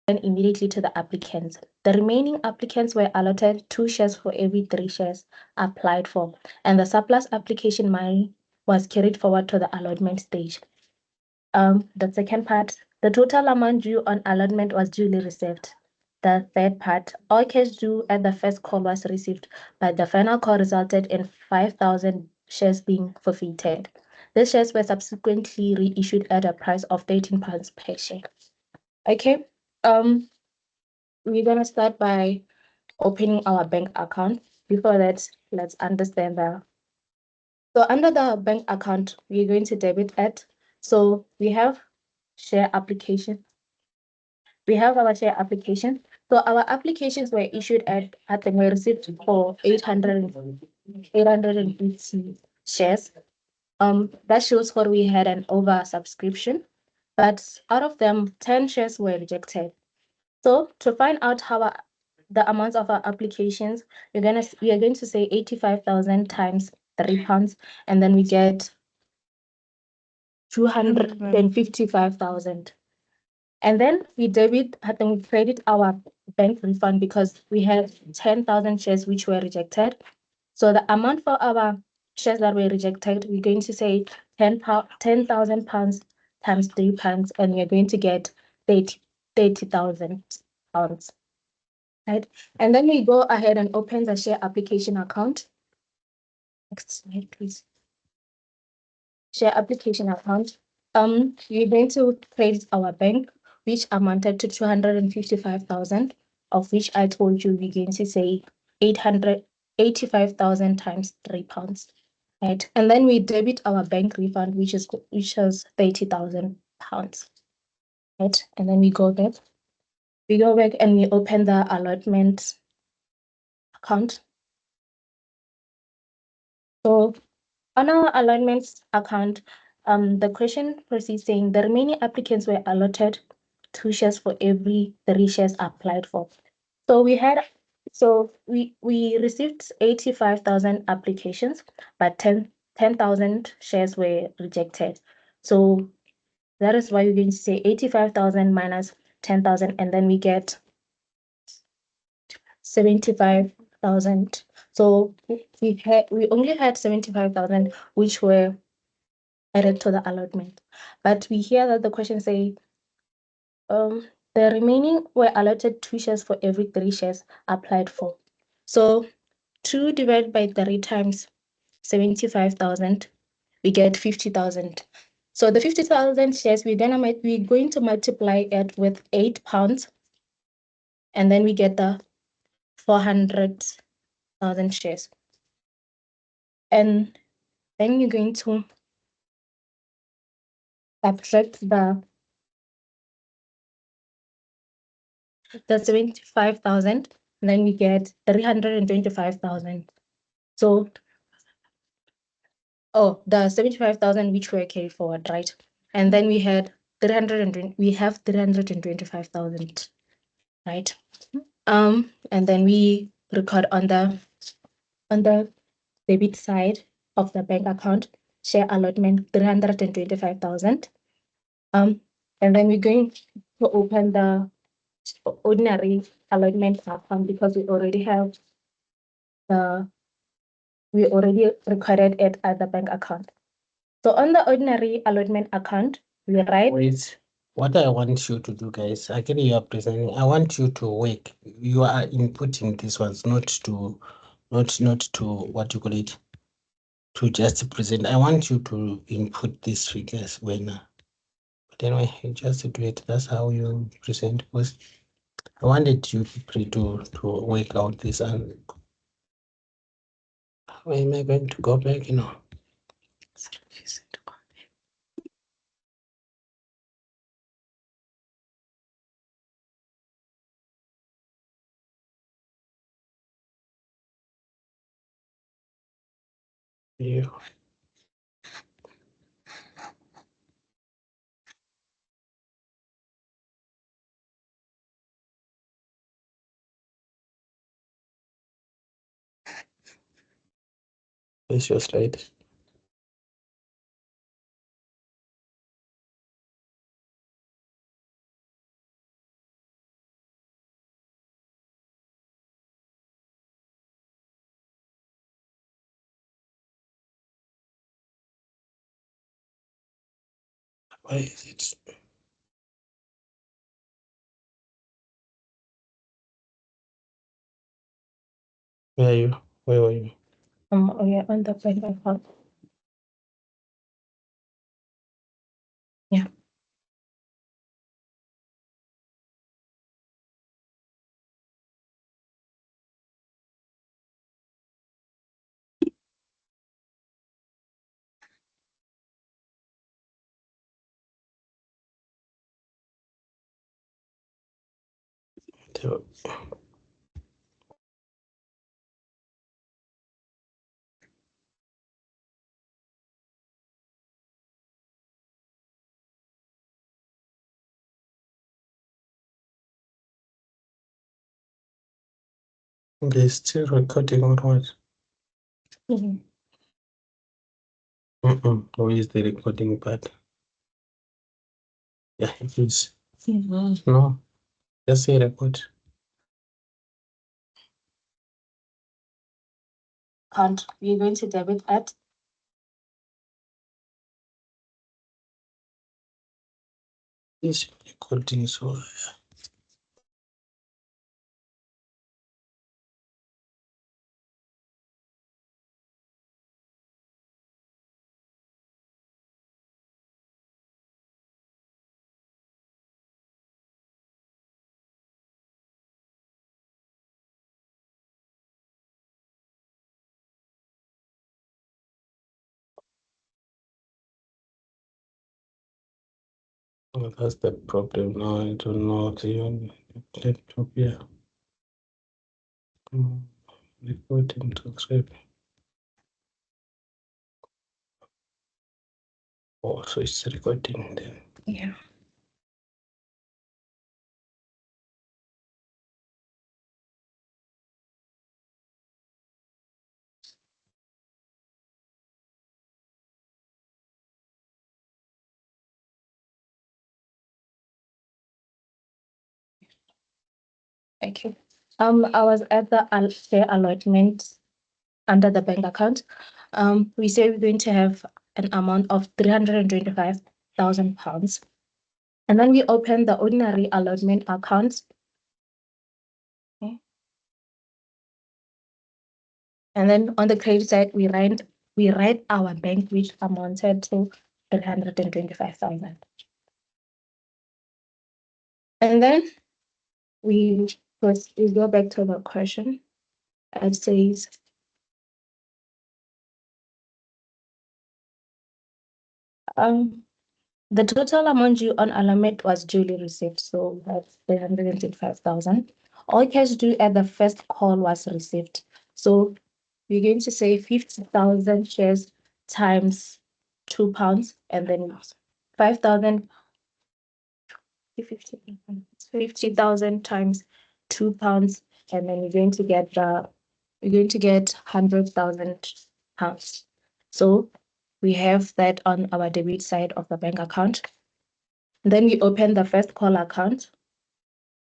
immediately to the applicants. The remaining applicants were allotted 2 shares for every 3 shares applied for, and the surplus application money was carried forward to the allotment stage. The second part, the total amount due on allotment was duly received. The third part, all cash due at the first call was received, but the final call resulted in 5,000 shares being forfeited. These shares were subsequently reissued at a price of £13 per share. Okay, we're gonna start by opening our bank account. Before that, let's understand that. So under the bank account, we're going to debit it. So we have share application. We have our share application. So our applications were issued at the we received for 850 shares. That shows where we had an over subscription, but out of them, 10 shares were rejected. So to find out the amounts of our applications, we are going to say 85,000 times £3, and then we get 255,000. And then we credit our bank refund because we had 10,000 shares which were rejected. So the amount for our shares that were rejected, we're going to say 10,000 pounds times £3, and we're going to get 30,000 pounds. Right? And then we go ahead and open the share application account. Next slide, please. Share application account. We're going to credit our bank, which amounted to 255,000, of which I told you we're going to say 885,000 times £3. Right. And then we debit our bank refund, which is £30,000. Right. And then we go back. We go back and we open the allotment account. So on our allotments account, the question proceeds saying the remaining applicants were allotted 2 shares for every 3 shares applied for. So we received 85,000 applications, but 10,000 shares were rejected. So that is why we're going to say 85,000 minus 10,000, and then we get 75,000. So we only had 75,000 which were added to the allotment. But we hear that the question say the remaining were allotted 2 shares for every 3 shares applied for. So 2 divided by 3 times 75,000, we get 50,000. So the 50,000 shares, we're going to multiply it with £8, and then we get the 400,000 shares. And then you're going to subtract the 75,000, and then we get 325,000. So, the 75,000 which were carried forward, right? And then we have 325,000, right? And then we record on the debit side of the bank account, share allotment 325,000. And then we're going to open the ordinary allotment account because we already recorded it at the bank account. So on the ordinary allotment account, we write. Wait, what I want you to do, guys, actually you are presenting. I want you to work. You are inputting these ones, not to what you call it, to just present. I want you to input these figures when. But anyway, you just do it. That's how you present. Because I wanted you to work out this, and how am I going to go back? Yeah. Where's your slide? Why is it? Where are you? Where were you? Oh yeah, on the bank account. Yeah. So, okay, still recording or what? Mhm. Where is the recording part? Yeah, it is. No, just say record. Account. We're going to debit at It's recording, so that's the problem now. I don't know how to use laptop here. Recording to script. Oh, so it's recording then. yeah. Okay. I was at the share allotment under the bank account. We say we're going to have an amount of £325,000. And then we open the ordinary allotment account. Okay. And then on the credit side, we write our bank, which amounted to 325,000. And then we go back to the question. It says the total amount due on allotment was duly received, so that's 325,000. All cash due at the first call was received. So we're going to say 50,000 shares times £2, and then 5,000 50,000 times £2, and then we're going to get 100,000 pounds. So we have that on our debit side of the bank account. Then we open the first call account.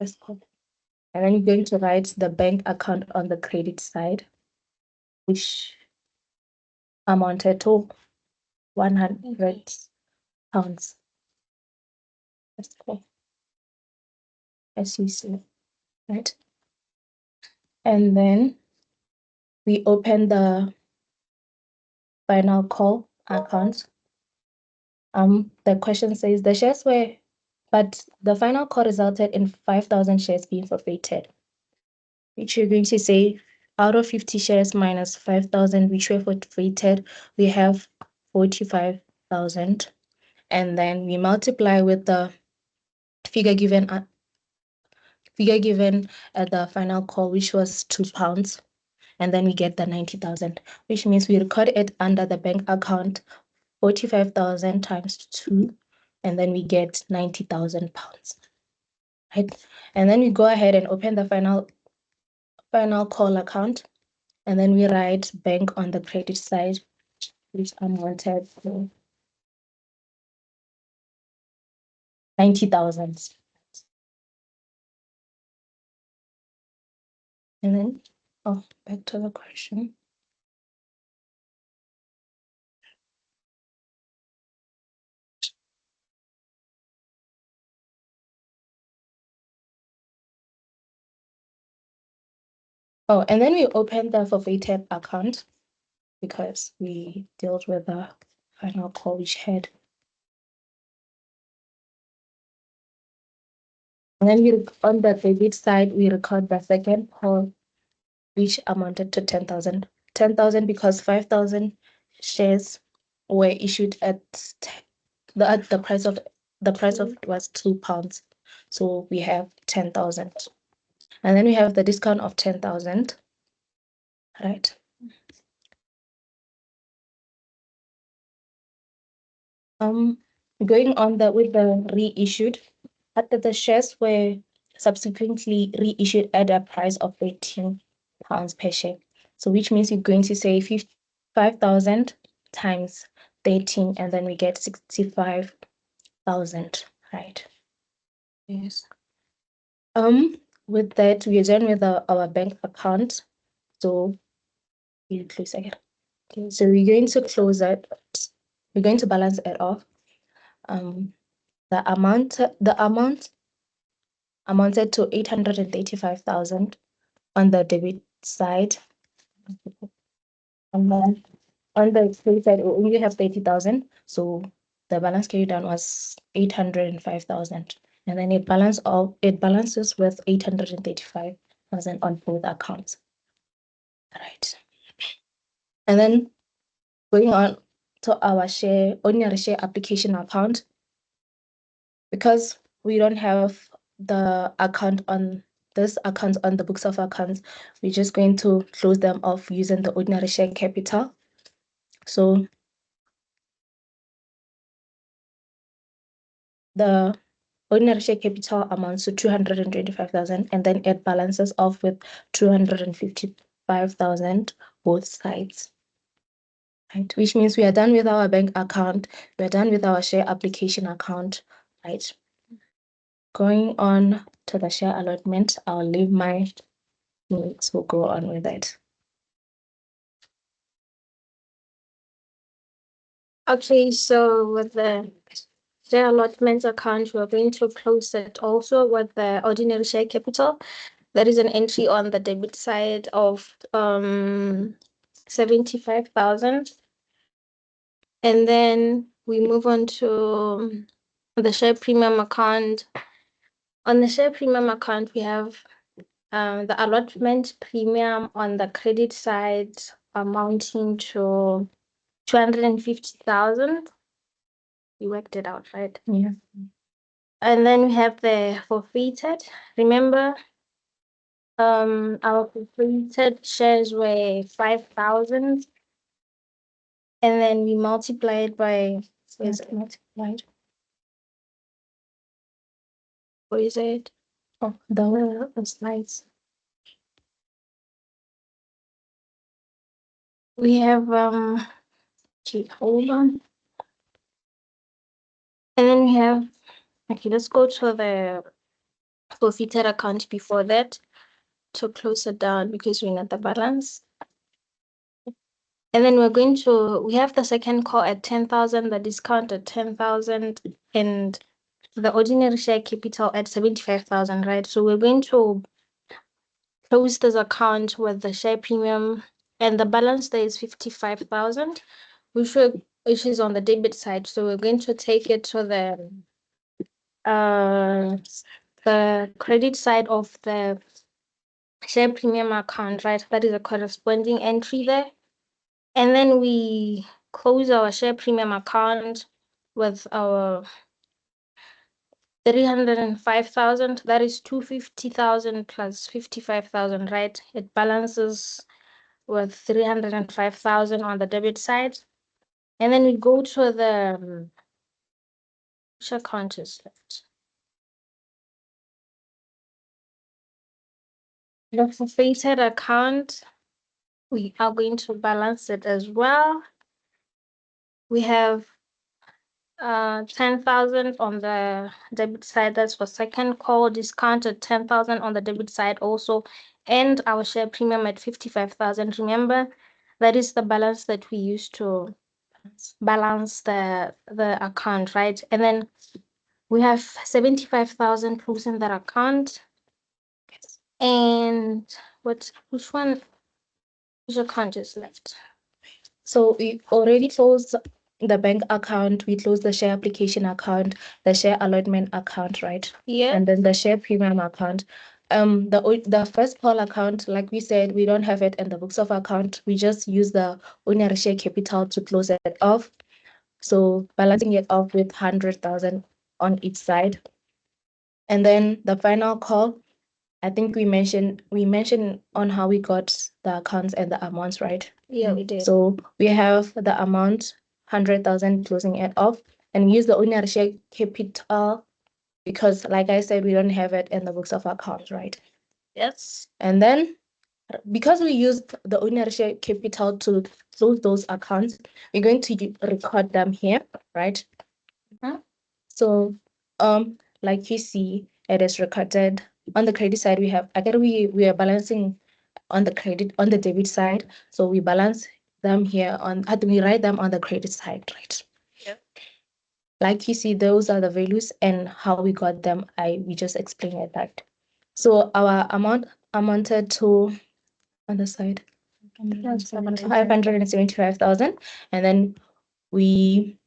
First call. And then you're going to write the bank account on the credit side, which amounted to £100. First call, as you see, right? And then we open the final call account. The question says the shares were, but the final call resulted in 5,000 shares being forfeited, which you're going to say out of 50 shares minus 5,000, which were forfeited, we have 45,000. And then we multiply with the figure given at the final call, which was £2, and then we get the 90,000, which means we record it under the bank account 45,000 times 2, and then we get £90,000. Right? And then we go ahead and open the final call account, and then we write bank on the credit side, which amounted to 90,000. And then, back to the question. Oh, and then we open the forfeited account because we dealt with the final call which had. And then on the debit side, we record the second call, which amounted to 10,000. 10,000 because 5,000 shares were issued at the price of it was £2. So we have 10,000. And then we have the discount of 10,000. Right. Going on with the reissued, after the shares were subsequently reissued at a price of £18 per share. So which means you're going to say 5,000 times 13, and then we get 65,000, right? Yes. With that, we are done with our bank account. So we'll close again. Okay, so we're going to close it. We're going to balance it off. The amount amounted to 835,000 on the debit side, and then on the credit side we only have 30,000. So the balance carried down was 805,000, and then it balances with 835,000 on both accounts. All right, and then going on to our ordinary share application account, because we don't have the account on this account on the books of accounts, we're just going to close them off using the ordinary share capital. So the ordinary share capital amounts to 225,000, and then it balances off with 255,000 both sides. Right, which means we are done with our bank account, we are done with our share application account, right? Going on to the share allotment, I'll leave my notes, we'll go on with it. Okay, so with the share allotment account, we're going to close it also with the ordinary share capital. There is an entry on the debit side of 75,000. And then we move on to the share premium account. On the share premium account, we have the allotment premium on the credit side amounting to 250,000. You worked it out, right? Yeah. And then we have the forfeited. Remember, our forfeited shares were 5,000, and then we multiplied by multiplied. What is it? Oh, the slides. We have okay, hold on. And then we have, okay, let's go to the forfeited account before that to close it down because we're not the balance. And then we have the second call at 10,000, the discount at 10,000, and the ordinary share capital at 75,000, right? So we're going to close this account with the share premium, and the balance there is 55,000, which is on the debit side. So we're going to take it to the credit side of the share premium account, right? That is a corresponding entry there. And then we close our share premium account with our 305,000. That is 250,000 plus 55,000, right? It balances with 305,000 on the debit side. And then we go to the which account is left? The forfeited account, we are going to balance it as well. We have 10,000 on the debit side. That's for second call, discounted 10,000 on the debit side also, and our share premium at 55,000. Remember, that is the balance that we use to balance the account, right? And then we have 75,000 closing that account. And Which one? Which account is left? So we already closed the bank account, we closed the share application account, the share allotment account, right? Yeah. And then the share premium account. The first call account, like we said, we don't have it in the books of account. We just use the ordinary share capital to close it off. So balancing it off with 100,000 on each side. And then the final call, I think we mentioned on how we got the accounts and the amounts, right? Yeah, we did. So we have the amount 100,000 closing it off, and we use the ordinary share capital because, like I said, we don't have it in the books of accounts, right? Yes. And then because we used the ordinary share capital to close those accounts, we're going to record them here, right? So, like you see, it is recorded on the credit side. We have again we are balancing on the debit side. So we balance them here we write them on the credit side, right? Yep. Like you see, those are the values and how we got them. We just explained it that. So our amount amounted to on the side 575,000, and then we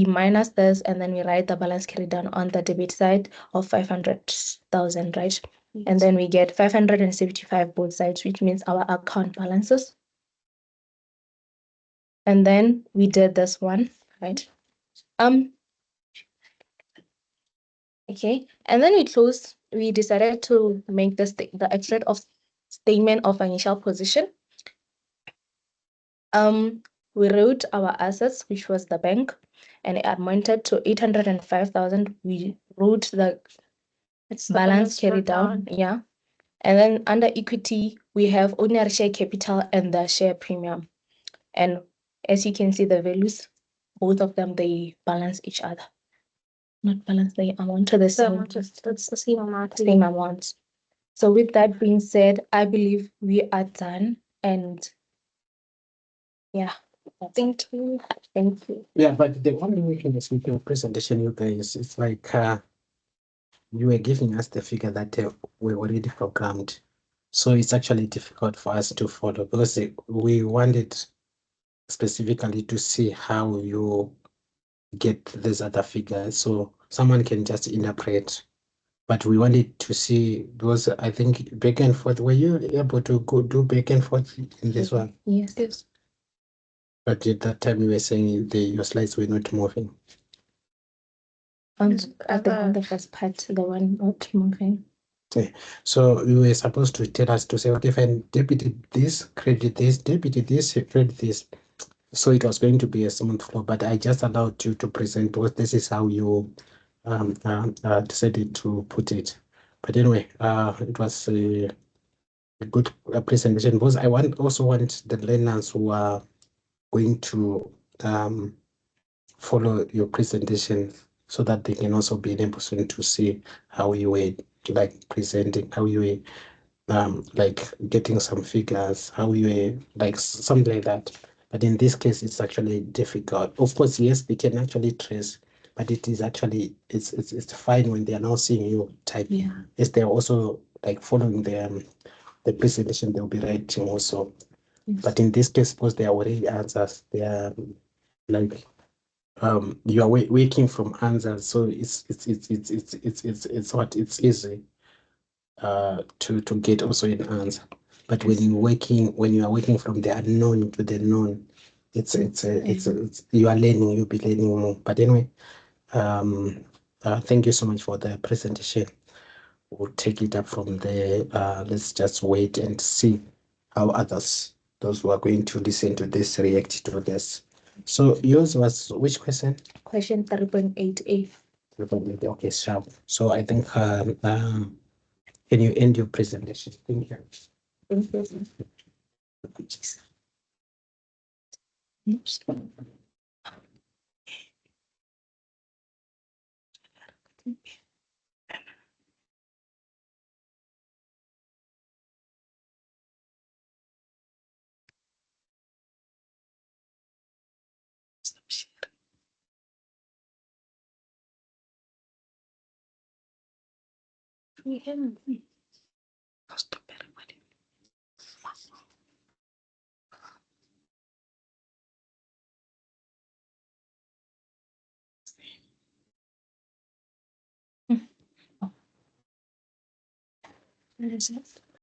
minus this, and then we write the balance carried down on the debit side of 500,000, right? Yes. And then we get 575 both sides, which means our account balances. And then we did this one, right? Okay, and then we decided to make the extract of statement of financial position. We wrote our assets, which was the bank, and it amounted to 805,000. We wrote the balance carried down, yeah. And then under equity, we have ordinary share capital and the share premium. And as you can see, the values, both of them, they balance each other. Not balance, they amount to the same. That's the same amount. Same amounts. So with that being said, I believe we are done. And yeah, Thank you. thank you. Yeah, but the only weakness with your presentation, you guys, it's like you were giving us the figure that we already programmed. So it's actually difficult for us to follow because we wanted specifically to see how you get these other figures. So someone can just interpret. But we wanted to see because I think back and forth. Were you able to go do back and forth in this one? Yes. Yes. But at that time you were saying your slides were not moving. I think on the first part, the one not moving. Okay. So you were supposed to tell us to say, okay, fine, debited this, credit this, debited this, credit this. So it was going to be a smooth flow, but I just allowed you to present because this is how you decided to put it. But anyway, it was a good presentation because I also want the learners who are going to follow your presentation so that they can also be in a position to see how you were like presenting, how you were like getting some figures, how you were like something like that. But in this case, it's actually difficult. Of course, yes, they can actually trace, but it is actually it's fine when they are now seeing you type. Yeah. Yes, they're also like following the presentation, they'll be writing also. Yes. But in this case, because they are already answers, they are like you are working from answers, so it's easy to get also an answer. But when you are working from the unknown to the known, it's you are learning, you'll be learning more. But anyway, thank you so much for the presentation. We'll take it up from there. Let's just wait and see how those who are going to listen to this, react to this. So yours was which question? Question 3.8a. Okay, sharp. So I think can you end your presentation? Thank you. Thank you. Oops. We can. What is it?